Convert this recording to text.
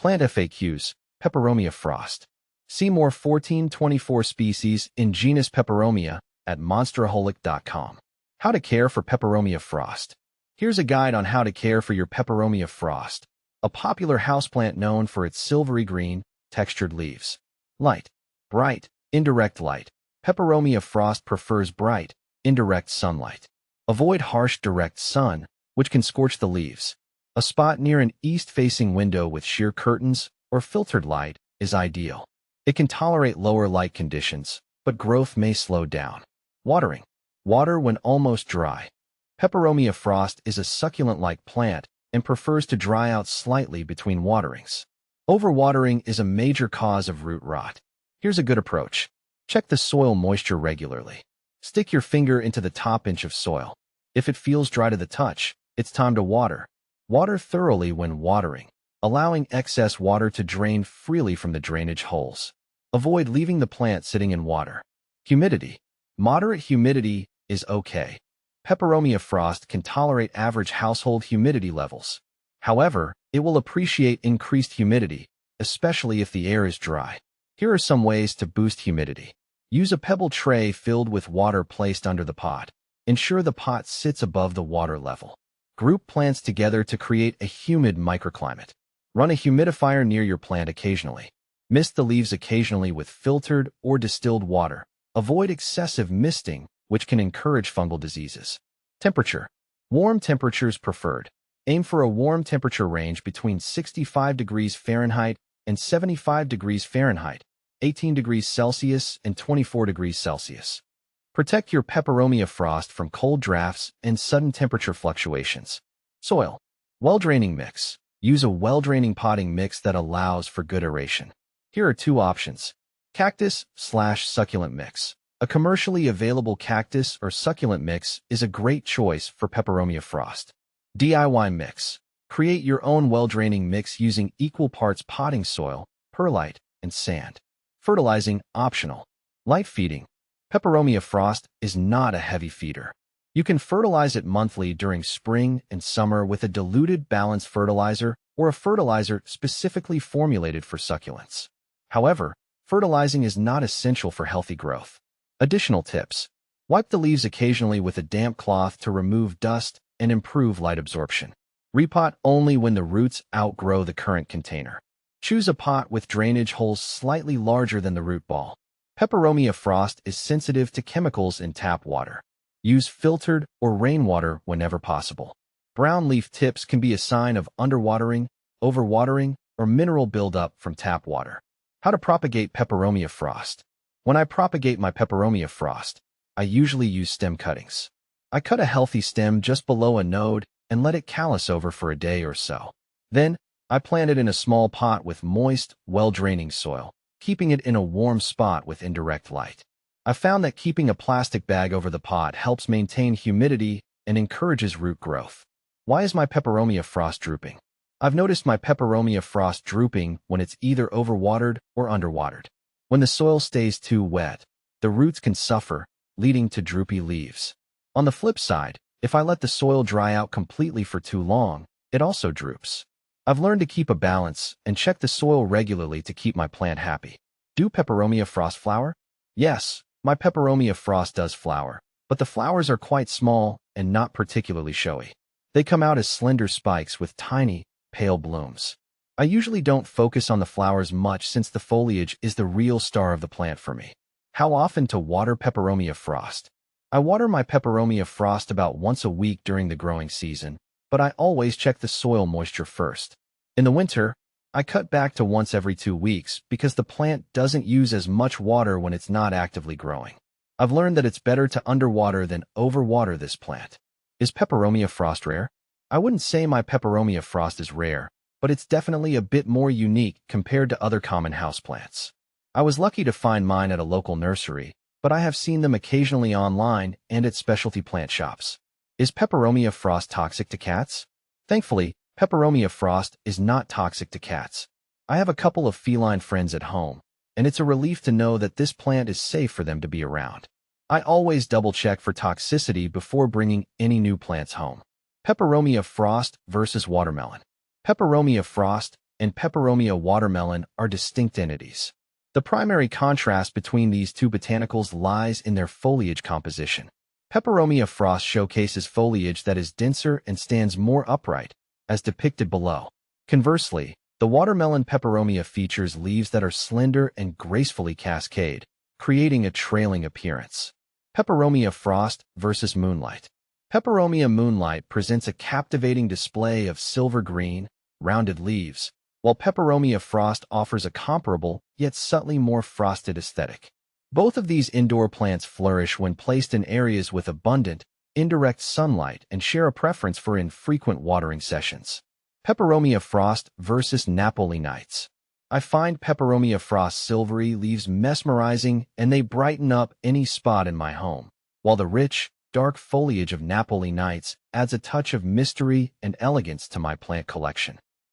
Plant FAQs, Peperomia frost. See more 1424 species in genus Peperomia at monsteraholic.com. How to care for Peperomia frost. Here's a guide on how to care for your Peperomia frost, a popular houseplant known for its silvery green, textured leaves. Light, bright, indirect light. Peperomia frost prefers bright, indirect sunlight. Avoid harsh direct sun, which can scorch the leaves. A spot near an east-facing window with sheer curtains or filtered light is ideal. It can tolerate lower light conditions, but growth may slow down. Watering. Water when almost dry. Peperomia frost is a succulent-like plant and prefers to dry out slightly between waterings. Overwatering is a major cause of root rot. Here's a good approach. Check the soil moisture regularly. Stick your finger into the top inch of soil. If it feels dry to the touch, it's time to water. Water thoroughly when watering, allowing excess water to drain freely from the drainage holes. Avoid leaving the plant sitting in water. Humidity. Moderate humidity is okay. Peperomia frost can tolerate average household humidity levels. However, it will appreciate increased humidity, especially if the air is dry. Here are some ways to boost humidity. Use a pebble tray filled with water placed under the pot. Ensure the pot sits above the water level. Group plants together to create a humid microclimate. Run a humidifier near your plant occasionally. Mist the leaves occasionally with filtered or distilled water. Avoid excessive misting, which can encourage fungal diseases. Temperature. Warm temperatures preferred. Aim for a warm temperature range between 65 degrees Fahrenheit and 75 degrees Fahrenheit, 18 degrees Celsius and 24 degrees Celsius. Protect your Peperomia frost from cold drafts and sudden temperature fluctuations. Soil. Well-draining mix. Use a well-draining potting mix that allows for good aeration. Here are two options. Cactus/succulent mix. A commercially available cactus or succulent mix is a great choice for Peperomia frost. DIY mix. Create your own well-draining mix using equal parts potting soil, perlite, and sand. Fertilizing optional. Light feeding. Peperomia frost is not a heavy feeder. You can fertilize it monthly during spring and summer with a diluted balanced fertilizer or a fertilizer specifically formulated for succulents. However, fertilizing is not essential for healthy growth. Additional tips. Wipe the leaves occasionally with a damp cloth to remove dust and improve light absorption. Repot only when the roots outgrow the current container. Choose a pot with drainage holes slightly larger than the root ball. Peperomia frost is sensitive to chemicals in tap water. Use filtered or rainwater whenever possible. Brown leaf tips can be a sign of underwatering, overwatering, or mineral buildup from tap water. How to propagate Peperomia frost. When I propagate my Peperomia frost, I usually use stem cuttings. I cut a healthy stem just below a node and let it callus over for a day or so. Then, I plant it in a small pot with moist, well-draining soil, keeping it in a warm spot with indirect light. I found that keeping a plastic bag over the pot helps maintain humidity and encourages root growth. Why is my Peperomia frost drooping? I've noticed my Peperomia frost drooping when it's either overwatered or underwatered. When the soil stays too wet, the roots can suffer, leading to droopy leaves. On the flip side, if I let the soil dry out completely for too long, it also droops. I've learned to keep a balance and check the soil regularly to keep my plant happy. Do Peperomia frost flower? Yes, my Peperomia frost does flower, but the flowers are quite small and not particularly showy. They come out as slender spikes with tiny, pale blooms. I usually don't focus on the flowers much since the foliage is the real star of the plant for me. How often to water Peperomia frost? I water my Peperomia frost about once a week during the growing season, but I always check the soil moisture first. In the winter, I cut back to once every 2 weeks because the plant doesn't use as much water when it's not actively growing. I've learned that it's better to underwater than overwater this plant. Is Peperomia frost rare? I wouldn't say my Peperomia frost is rare, but it's definitely a bit more unique compared to other common houseplants. I was lucky to find mine at a local nursery, but I have seen them occasionally online and at specialty plant shops. Is Peperomia frost toxic to cats? Thankfully, Peperomia frost is not toxic to cats. I have a couple of feline friends at home, and it's a relief to know that this plant is safe for them to be around. I always double-check for toxicity before bringing any new plants home. Peperomia frost versus watermelon. Peperomia frost and Peperomia watermelon are distinct entities. The primary contrast between these two botanicals lies in their foliage composition. Peperomia frost showcases foliage that is denser and stands more upright, as depicted below. Conversely, the watermelon Peperomia features leaves that are slender and gracefully cascade, creating a trailing appearance. Peperomia frost versus moonlight. Peperomia moonlight presents a captivating display of silver green, rounded leaves, while Peperomia frost offers a comparable, yet subtly more frosted aesthetic. Both of these indoor plants flourish when placed in areas with abundant, indirect sunlight and share a preference for infrequent watering sessions. Peperomia frost versus Napoli nights. I find Peperomia frost silvery leaves mesmerizing, and they brighten up any spot in my home, while the rich, dark foliage of Napoli nights adds a touch of mystery and elegance to my plant collection.